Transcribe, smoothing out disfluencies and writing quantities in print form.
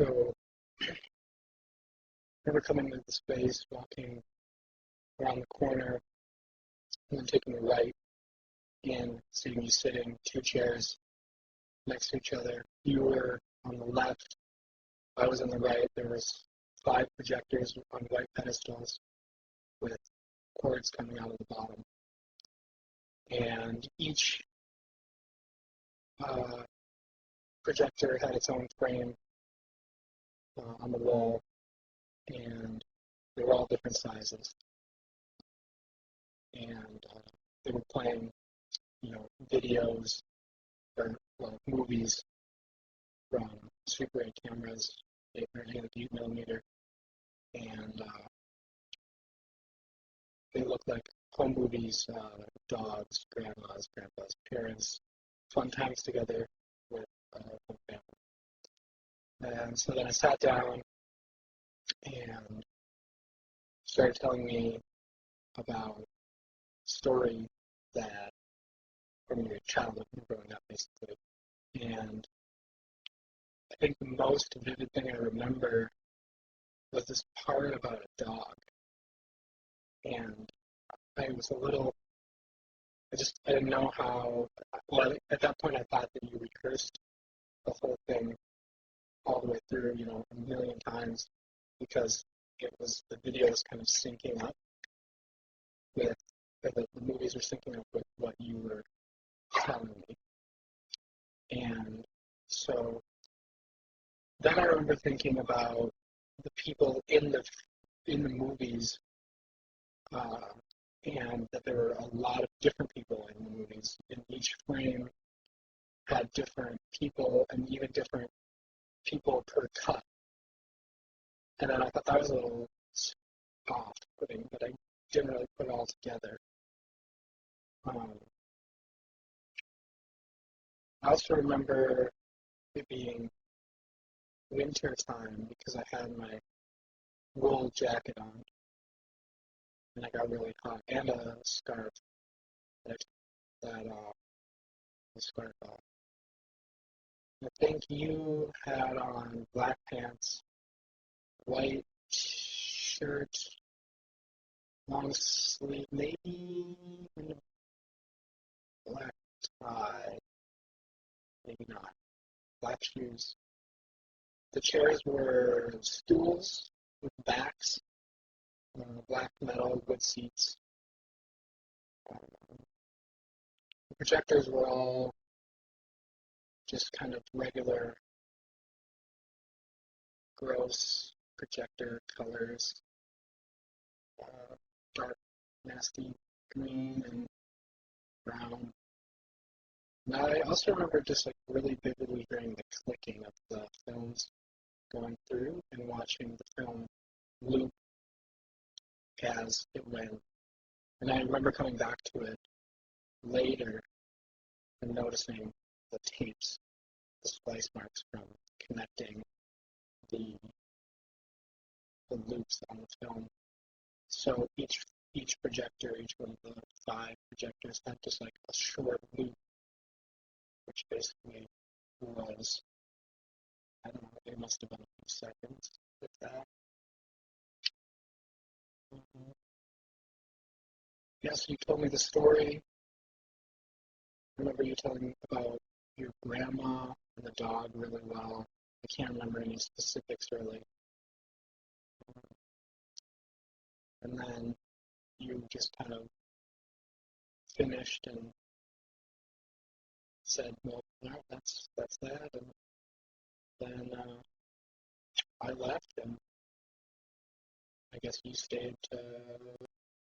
So I remember coming into the space, walking around the corner, and then taking a right in, seeing you sitting two chairs next to each other. You were on the left, I was on the right. There was five projectors on white pedestals with cords coming out of the bottom. And each uh, projector had its own frame on the wall, and they were all different sizes. And they were playing, videos or movies from Super 8 cameras, 8 millimeter, and they looked like home movies, dogs, grandpa's parents, fun times together with the family. And so then I sat down and started telling me about a story that from your childhood growing up, basically. And I think the most vivid thing I remember was this part about a dog. And I was I didn't know how, well, at that point I thought that you rehearsed the whole thing all the way through, a million times because the video was kind of syncing up with, the movies were syncing up with what you were telling me. And so then I remember thinking about the people in the movies, and that there were a lot of different people in the movies. In each frame had different people and even different people per cut. And then I thought that was a little off-putting, but I didn't really put it all together. I also remember it being winter time because I had my wool jacket on and I got really hot, and a scarf the scarf off. I think you had on black pants, white shirt, long sleeve, maybe black tie, maybe not. Black shoes. The chairs were stools with backs, black metal wood seats. The projectors were all just kind of regular, gross projector colors, dark, nasty green and brown. And I also remember just like really vividly hearing the clicking of the films going through and watching the film loop as it went. And I remember coming back to it later and noticing the tapes, the splice marks from connecting the loops on the film. So each projector, each one of the five projectors had just like a short loop, which basically was, I don't know, it must have been a few seconds with that. Yes, you told me the story. I remember you telling me about your grandma and the dog really well. I can't remember any specifics really. And then you just kind of finished and said, well, no, that's that. And then I left, and I guess you stayed to